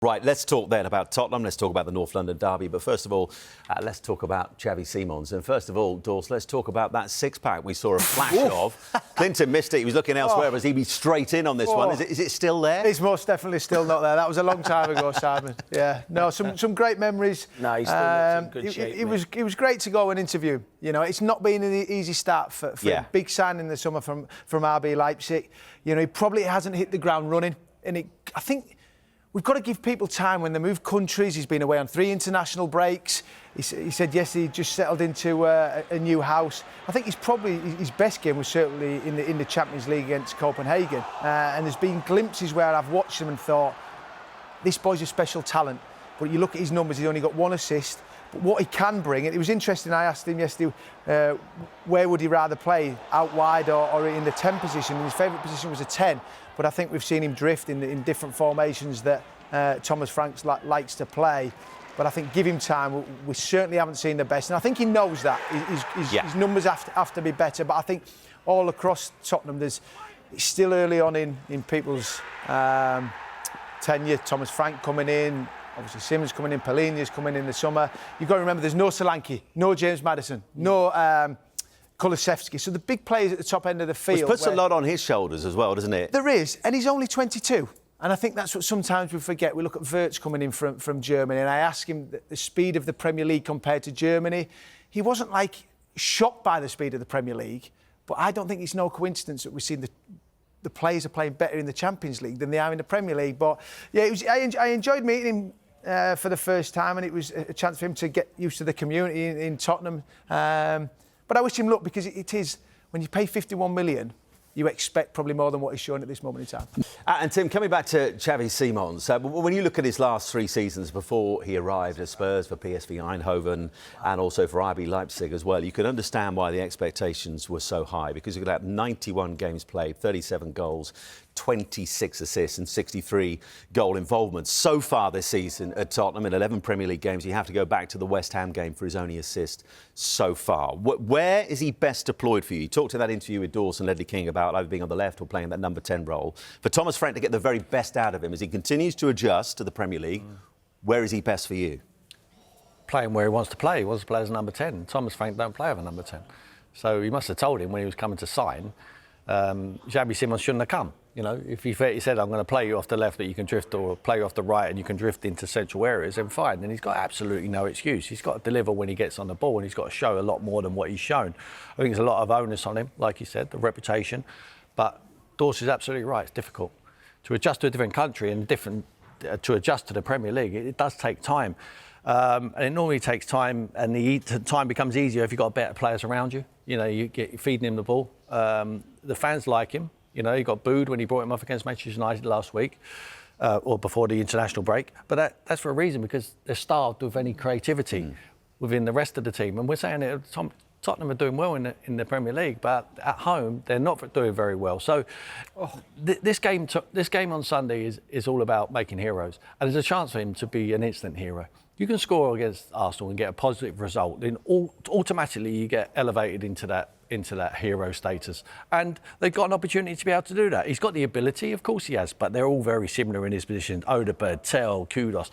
Right, let's talk then about Tottenham. Let's talk about the North London derby. But first of all, let's talk about Xavi Simons. And first of all, Dors, let's talk about that six-pack we saw a flash of. Clinton missed it. He was looking elsewhere. Was he be straight in on this one? Is it still there? It's most definitely still not there. That was a long time ago, Simon. Yeah. No, some great memories. No, he's still in good shape. It was great to go and interview. You know, it's not been an easy start for a big sign in the summer from RB Leipzig. You know, he probably hasn't hit the ground running. And I think we've got to give people time when they move countries. He's been away on 3 international breaks. He said yesterday he just settled into a new house. I think his best game was certainly in the Champions League against Copenhagen. And there's been glimpses where I've watched him and thought, this boy's a special talent. But you look at his numbers, he's only got 1 assist. But what he can bring, and it was interesting, I asked him yesterday, where would he rather play, out wide or in the 10 position? And his favourite position was a 10. But I think we've seen him drift in different formations that Thomas Frank likes to play. But I think give him time. We certainly haven't seen the best. And I think he knows that. His numbers have to be better. But I think all across Tottenham, it's still early on in people's tenure. Thomas Frank coming in. Obviously, Simmons coming in, Palhinha's coming in the summer. You've got to remember there's no Solanke, no James Maddison, no Kulusevski. So the big players at the top end of the field. Which puts a lot on his shoulders as well, doesn't it? There is, and he's only 22. And I think that's what sometimes we forget. We look at Wirtz coming in from Germany, and I ask him the speed of the Premier League compared to Germany. He wasn't shocked by the speed of the Premier League, but I don't think it's no coincidence that we've seen the players are playing better in the Champions League than they are in the Premier League. But yeah, I enjoyed meeting him for the first time, and it was a chance for him to get used to the community in Tottenham. But I wish him luck, because it is, when you pay 51 million, you expect probably more than what he's showing at this moment in time. And Tim, coming back to Xavi Simons, when you look at his last 3 seasons before he arrived at Spurs, for PSV Eindhoven and also for RB Leipzig as well, you can understand why the expectations were so high, because you've got 91 games played, 37 goals, 26 assists and 63 goal involvements. So far this season at Tottenham, in 11 Premier League games, you have to go back to the West Ham game for his only assist so far. Where is he best deployed for you? You talked in that interview with Dawson, Ledley King, about either being on the left or playing that number 10 role. For Thomas Frank to get the very best out of him as he continues to adjust to the Premier League, where is he best for you? Playing where he wants to play. He wants to play as a number 10. Thomas Frank don't play as a number 10. So he must have told him when he was coming to sign, Xavi Simons shouldn't have come. You know, if he said, I'm going to play you off the left, but you can drift, or play you off the right and you can drift into central areas, then fine. And he's got absolutely no excuse. He's got to deliver when he gets on the ball, and he's got to show a lot more than what he's shown. I think there's a lot of onus on him, like you said, the reputation. But Dors is absolutely right. It's difficult to adjust to a different country and to adjust to the Premier League. It does take time. And it normally takes time, and the time becomes easier if you've got better players around you. You know, you're feeding him the ball. The fans like him. You know, he got booed when he brought him off against Manchester United last week, or before the international break. But that's for a reason, because they're starved of any creativity within the rest of the team. And we're saying that Tottenham are doing well in the Premier League, but at home they're not doing very well. So this game on Sunday is all about making heroes, and there's a chance for him to be an instant hero. You can score against Arsenal and get a positive result, then automatically you get elevated into that hero status. And they've got an opportunity to be able to do that. He's got the ability, of course he has, but they're all very similar in his position. Odegaard, Tell, Kudos.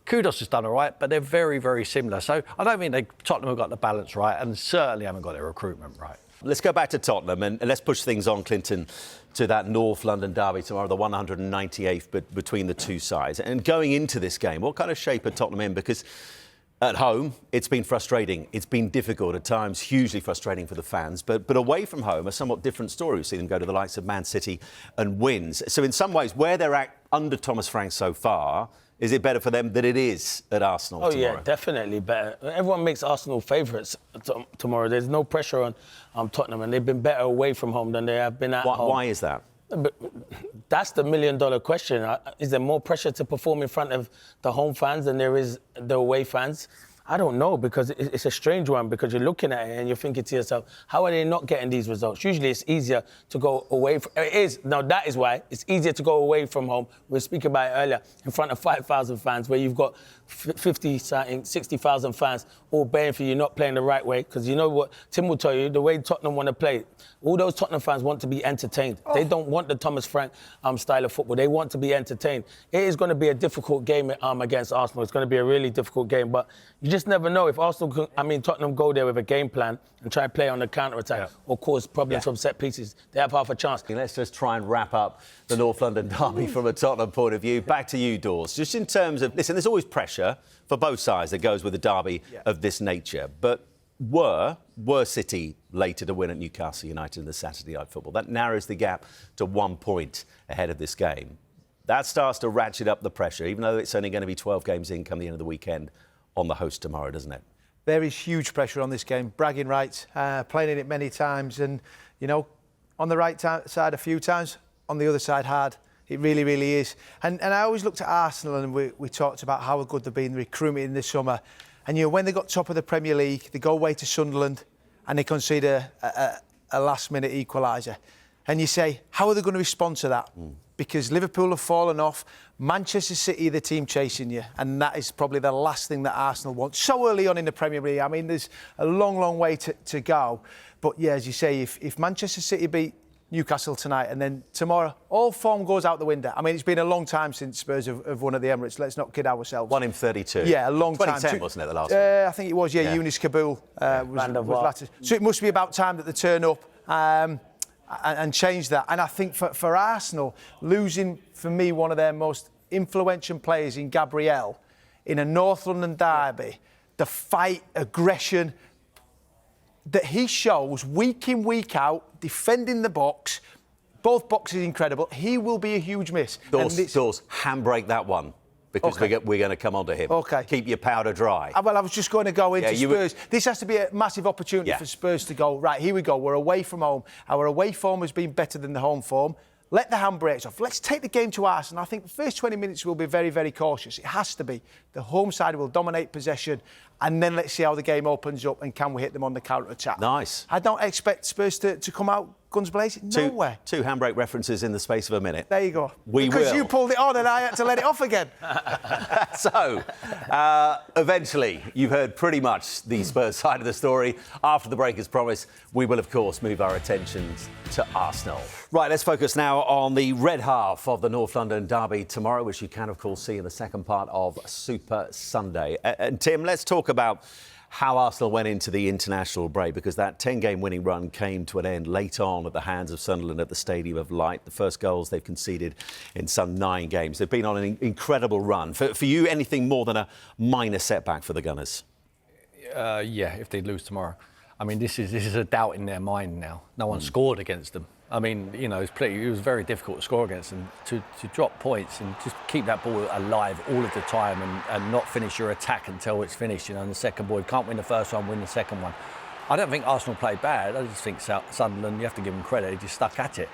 Kudos has done all right, but they're very, very similar. So I don't think Tottenham have got the balance right, and certainly haven't got their recruitment right. Let's go back to Tottenham and let's push things on, Clinton, to that North London derby tomorrow, the 198th between the two sides. And going into this game, what kind of shape are Tottenham in? Because at home, it's been frustrating. It's been difficult at times, hugely frustrating for the fans. But away from home, a somewhat different story. We've seen them go to the likes of Man City and wins. So in some ways, where they're at under Thomas Frank so far, is it better for them than it is at Arsenal tomorrow? Yeah, definitely better. Everyone makes Arsenal favourites tomorrow. There's no pressure on Tottenham, and they've been better away from home than they have been at home. Why is that? But that's the million-dollar question. Is there more pressure to perform in front of the home fans than there is the away fans? I don't know, because it's a strange one, because you're looking at it and you're thinking to yourself, how are they not getting these results? Usually it's easier to go away from... It is. Now, that is why it's easier to go away from home. We were speaking about it earlier, in front of 5,000 fans, where you've got 60,000 fans all baying for you not playing the right way. Because you know what Tim will tell you, the way Tottenham want to play, all those Tottenham fans want to be entertained. Oh. They don't want the Thomas Frank style of football. They want to be entertained. It is going to be a difficult game against Arsenal. It's going to be a really difficult game, but you just never know if Tottenham go there with a game plan and try and play on the counter-attack or cause problems from set pieces. They have half a chance. Let's just try and wrap up the North London derby from a Tottenham point of view. Back to you, Dawes. Just in terms of... Listen, there's always pressure for both sides that goes with a derby of this nature. But were City later to win at Newcastle United in the Saturday night football, that narrows the gap to 1 point ahead of this game. That starts to ratchet up the pressure, even though it's only going to be 12 games in come the end of the weekend on the host tomorrow, doesn't it? There is huge pressure on this game. Bragging rights, playing in it many times, and, you know, on the right side a few times, on the other side hard. It really, really is. And I always looked at Arsenal, and we talked about how good they've been recruiting in this summer. And, you know, when they got top of the Premier League, they go away to Sunderland and they concede a last-minute equaliser. And you say, how are they going to respond to that? Because Liverpool have fallen off. Manchester City are the team chasing you. And that is probably the last thing that Arsenal want so early on in the Premier League. I mean, there's a long, long way to go. But, yeah, as you say, if Manchester City beat Newcastle tonight and then tomorrow, all form goes out the window. I mean, it's been a long time since Spurs have won at the Emirates. Let's not kid ourselves. 1 in 32. Yeah, a long time. 2010, wasn't it, the last one? I think it was, yeah. Yunus Kabul was latter. So it must be about time that they turn up and change that. And I think for Arsenal, losing, for me, one of their most influential players in Gabriel in a North London derby, the fight, aggression that he shows week in, week out, defending the box, both boxes incredible. He will be a huge miss. Dawes, handbrake that one, because we're going to come on to him. OK. Keep your powder dry. Well, I was just going to go into Spurs. This has to be a massive opportunity for Spurs to go, right, here we go, we're away from home. Our away form has been better than the home form. Let the handbrakes off. Let's take the game to Arsenal. I think the first 20 minutes will be very, very cautious. It has to be. The home side will dominate possession, and then let's see how the game opens up and can we hit them on the counter-attack. Nice. I don't expect Spurs to come out guns blazing. No way. Two handbrake references in the space of a minute. There you go. Because you pulled it on and I had to let it off again. So, eventually, you've heard pretty much the Spurs side of the story. After the break, as promised, we will, of course, move our attentions to Arsenal. Right, let's focus now on the red half of the North London derby tomorrow, which you can, of course, see in the second part of Super Sunday. And Tim, let's talk about how Arsenal went into the international break, because that 10-game winning run came to an end late on at the hands of Sunderland at the Stadium of Light. The first goals they've conceded in some 9 games. They've been on an incredible run. For you, anything more than a minor setback for the Gunners? Yeah, if they lose tomorrow. I mean, this is a doubt in their mind now. No one scored against them. I mean, you know, it was very difficult to score against them. To drop points and just keep that ball alive all of the time and not finish your attack until it's finished, you know, in the second ball. You can't win the first one, win the second one. I don't think Arsenal played bad. I just think Sunderland, you have to give them credit, they just stuck at it.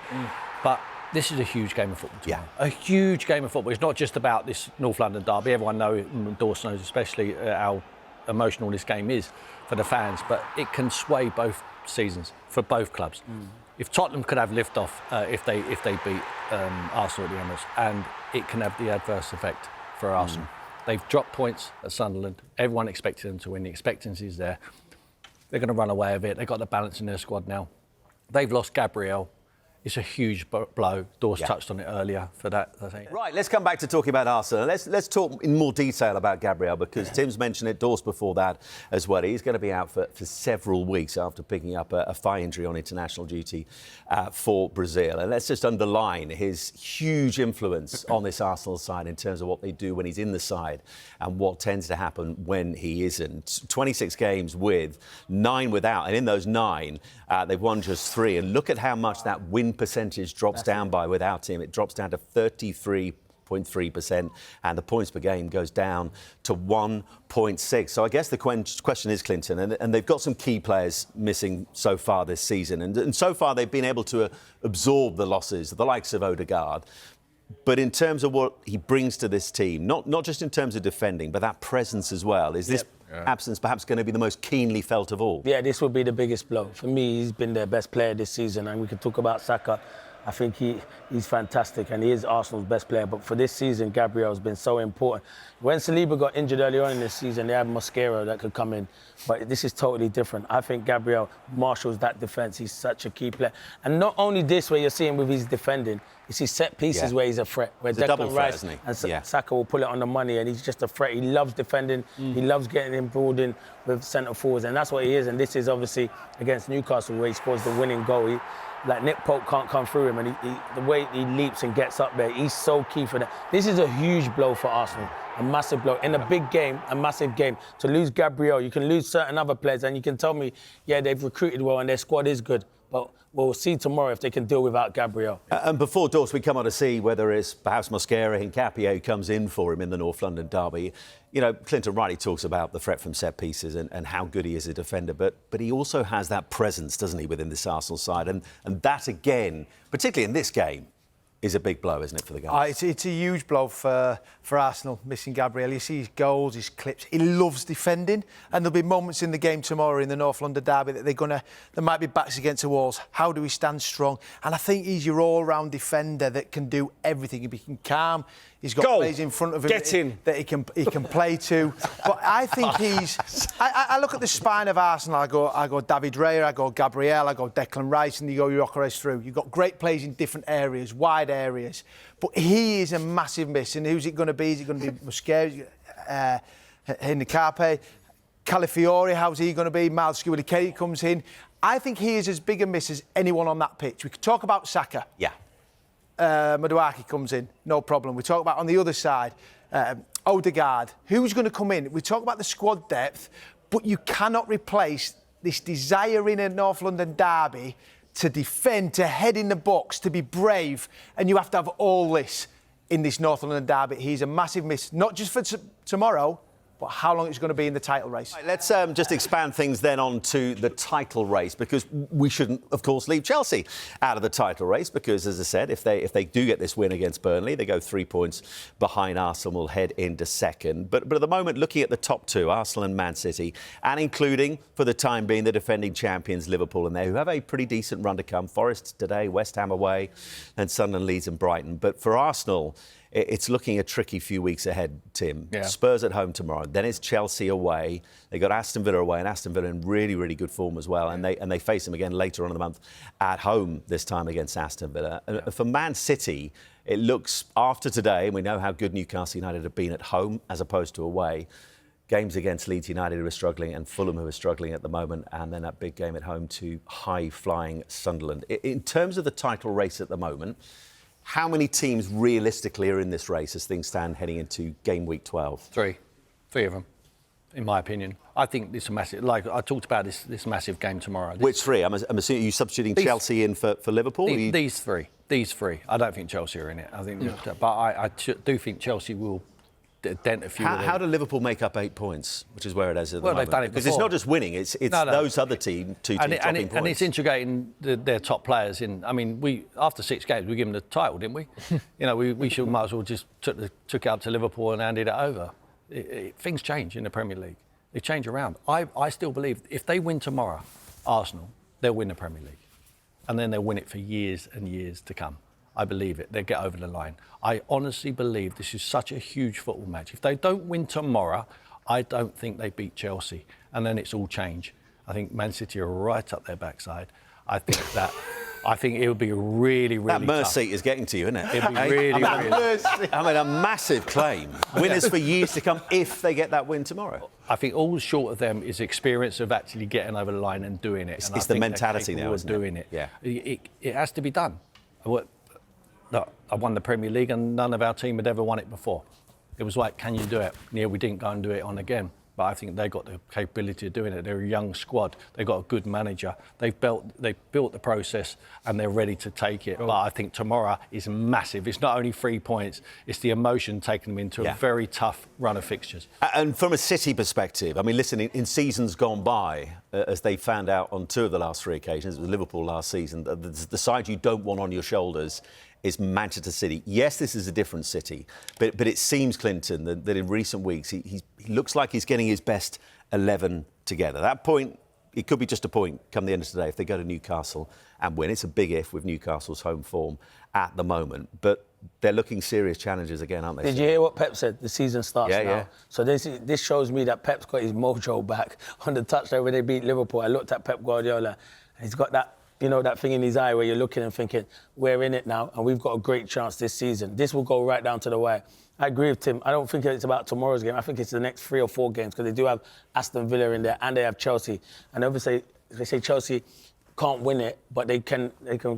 But this is a huge game of football tomorrow. A huge game of football. It's not just about this North London derby. Everyone knows, Dawes knows especially how emotional this game is for the fans, but it can sway both seasons for both clubs. If Tottenham could have lift-off if they beat Arsenal at the Emirates, and it can have the adverse effect for Arsenal. They've dropped points at Sunderland. Everyone expected them to win. The expectancy is there. They're going to run away with it. They've got the balance in their squad now. They've lost Gabriel. It's a huge blow. Dawes touched on it earlier for that, I think. Right, let's come back to talking about Arsenal. Let's talk in more detail about Gabriel, because Tim's mentioned it, Dawes before that as well. He's going to be out for several weeks after picking up a thigh injury on international duty for Brazil. And let's just underline his huge influence on this Arsenal side in terms of what they do when he's in the side and what tends to happen when he isn't. 26 games with, 9 without, and in those 9, they've won just 3. And look at how much that win percentage drops down by without him. It drops down to 33.3%, and the points per game goes down to 1.6. So I guess the question is, Clinton, and they've got some key players missing so far this season, and so far they've been able to absorb the losses, the likes of Odegaard. But in terms of what he brings to this team, not just in terms of defending, but that presence as well, is absence perhaps going to be the most keenly felt of all. Yeah, this will be the biggest blow. For me, he's been their best player this season, and we can talk about Saka. I think he's fantastic, and he is Arsenal's best player. But for this season, Gabriel has been so important. When Saliba got injured early on in this season, they had Mosquera that could come in. But this is totally different. I think Gabriel marshals that defence. He's such a key player. And not only this, where you're seeing with his defending, it's his set pieces where he's a threat. Where Declan Rice and Saka will pull it on the money, and he's just a threat. He loves defending. He loves getting involved in with centre forwards, and that's what he is. And this is obviously against Newcastle, where he scores the winning goal. Like Nick Pope can't come through him, and the way he leaps and gets up there, he's so key for that. This is a huge blow for Arsenal, a massive blow. In a big game, a massive game. To lose Gabriel, you can lose certain other players, and you can tell me, yeah, they've recruited well and their squad is good, but we'll see tomorrow if they can deal without Gabriel. And before Dorse, we come on to see whether it's perhaps Mosquera Hincapié who comes in for him in the North London derby. You know, Clinton rightly talks about the threat from set pieces and how good he is a defender, but he also has that presence, doesn't he, within this Arsenal side? And that, again, particularly in this game, is a big blow, isn't it, for the guys? It's a huge blow for Arsenal, missing Gabriel. You see his goals, his clips. He loves defending, and there'll be moments in the game tomorrow in the North London derby that there might be backs against the walls. How do we stand strong? And I think he's your all-round defender that can do everything. He can calm. He's got players in front of him that he can play to. But I think he's... I look at the spine of Arsenal. I go David Raya, I go Gabriel, I go Declan Rice, and you go Gyökeres through. You've got great players in different areas, wide areas. But he is a massive miss. And who's it going to be? Is it going to be Mosquera, Hincapié, Calafiori? How's he going to be? Miles Squilly comes in. I think he is as big a miss as anyone on that pitch. We could talk about Saka. Yeah. Maduaki comes in, no problem. We talk about on the other side, Odegaard. Who's going to come in? We talk about the squad depth, but you cannot replace this desire in a North London derby to defend, to head in the box, to be brave, and you have to have all this in this North London derby. He's a massive miss, not just for tomorrow, but how long it's going to be in the title race. Right, let's just expand things then on to the title race, because we shouldn't, of course, leave Chelsea out of the title race, because, as I said, if they do get this win against Burnley, they go 3 points behind Arsenal, will head into second. But at the moment, looking at the top two, Arsenal and Man City, and including, for the time being, the defending champions, Liverpool, in there, who have a pretty decent run to come. Forest today, West Ham away, and Sunderland, Leeds and Brighton. But for Arsenal, it's looking a tricky few weeks ahead, Tim. Yeah. Spurs at home tomorrow. Then it's Chelsea away. They got Aston Villa away, and Aston Villa in really, really good form as well. Yeah. And they face them again later on in the month at home, this time against Aston Villa. Yeah. And for Man City, it looks, after today, and we know how good Newcastle United have been at home as opposed to away, games against Leeds United, who are struggling, and Fulham, who are struggling at the moment, and then that big game at home to high-flying Sunderland. In terms of the title race at the moment, how many teams realistically are in this race as things stand heading into game week 12? Three of them, in my opinion. I think it's a massive, like I talked about this massive game tomorrow. Which three? I'm assuming you substituting Chelsea in for Liverpool? These three. I don't think Chelsea are in it. I think, but I do think Chelsea will dent a few. How do Liverpool make up 8 points, which is where it is at the moment? Well, they've done it before. Because it's not just winning; it's those other two teams dropping points. And it's integrating their top players in. I mean, after 6 games, we give them the title, didn't we? You know, we should might as well just took it up to Liverpool and handed it over. Things change in the Premier League. They change around. I still believe if they win tomorrow, Arsenal, they'll win the Premier League, and then they'll win it for years and years to come. I believe it. They'll get over the line. I honestly believe this is such a huge football match. If they don't win tomorrow, I don't think they beat Chelsea. And then it's all change. I think Man City are right up their backside. I think it would be really, really That Merse tough. seat is getting to you, isn't it? It'd be really, really... I mean, a massive claim. Winners for years to come if they get that win tomorrow. I think all short of them is experience of actually getting over the line and doing it. It's the mentality now, isn't it? Doing it. Yeah. It has to be done. Look, I won the Premier League and none of our team had ever won it before. It was like, can you do it? Yeah, we didn't go and do it on again. But I think they got the capability of doing it. They're a young squad. They've got a good manager. They've built the process and they're ready to take it. But I think tomorrow is massive. It's not only 3 points, it's the emotion taking them into a very tough run of fixtures. And from a City perspective, I mean, listen, in seasons gone by, as they found out on 2 of the last 3 occasions, it was Liverpool last season, the side you don't want on your shoulders is Manchester City. Yes, this is a different City, but it seems, Clinton, that in recent weeks he's he looks like he's getting his best 11 together. That point, it could be just a point come the end of today if they go to Newcastle and win. It's a big if with Newcastle's home form at the moment. But they're looking serious challenges again, aren't they? Did you hear what Pep said? The season starts now. Yeah. So this shows me that Pep's got his mojo back on the touchline when they beat Liverpool. I looked at Pep Guardiola. He's got that, that thing in his eye where you're looking and thinking, we're in it now and we've got a great chance this season. This will go right down to the wire. I agree with Tim. I don't think it's about tomorrow's game. I think it's the next 3 or 4 games because they do have Aston Villa in there and they have Chelsea. And obviously, they say Chelsea can't win it, but they can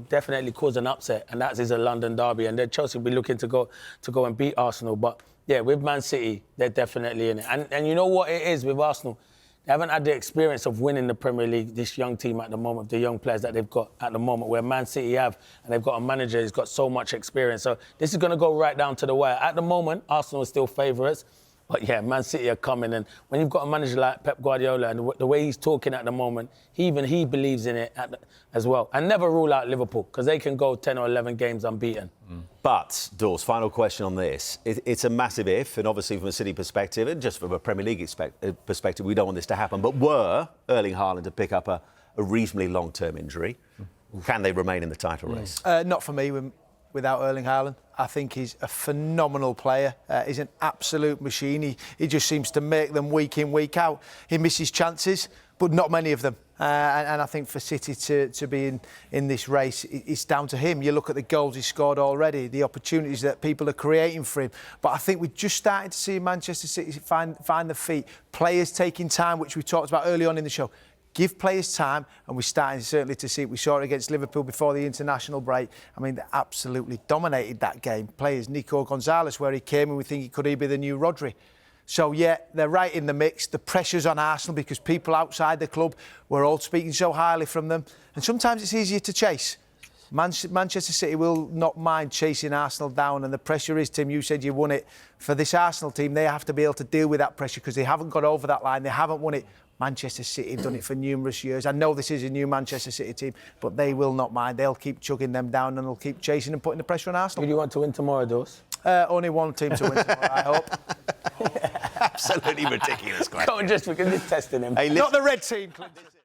definitely cause an upset, and that is a London derby. And then Chelsea will be looking to go and beat Arsenal. But yeah, with Man City, they're definitely in it. And you know what it is with Arsenal? They haven't had the experience of winning the Premier League, this young team at the moment, the young players that they've got at the moment, where Man City have, and they've got a manager who's got so much experience. So this is going to go right down to the wire. At the moment, Arsenal are still favourites. But yeah, Man City are coming, and when you've got a manager like Pep Guardiola and the way he's talking at the moment, he believes in it as well. And never rule out Liverpool, because they can go 10 or 11 games unbeaten. But, Dawes, final question on this. It's a massive if, and obviously from a City perspective, and just from a Premier League perspective, we don't want this to happen. But were Erling Haaland to pick up a reasonably long-term injury, can they remain in the title race? Not for me. Without Erling Haaland, I think he's a phenomenal player. He's an absolute machine. He just seems to make them week in, week out. He misses chances, but not many of them. And I think for City to be in this race, it's down to him. You look at the goals he scored already, the opportunities that people are creating for him. But I think we're just starting to see Manchester City find the feet. Players taking time, which we talked about early on in the show. Give players time, and we're starting certainly to see it. We saw it against Liverpool before the international break. I mean, they absolutely dominated that game. Players, Nico Gonzalez, where he came, and we think he could be the new Rodri. So, yeah, they're right in the mix. The pressure's on Arsenal because people outside the club were all speaking so highly from them. And sometimes it's easier to chase. Manchester City will not mind chasing Arsenal down, and the pressure is, Tim, you said you won it. For this Arsenal team, they have to be able to deal with that pressure because they haven't got over that line. They haven't won it. Manchester City have done it for numerous years. I know this is a new Manchester City team, but they will not mind. They'll keep chugging them down and they'll keep chasing and putting the pressure on Arsenal. Who do you want to win tomorrow, Dawes? Only one team to win tomorrow, I hope. Absolutely ridiculous question. Just because it's testing him. Hey, not the red team, Clinton.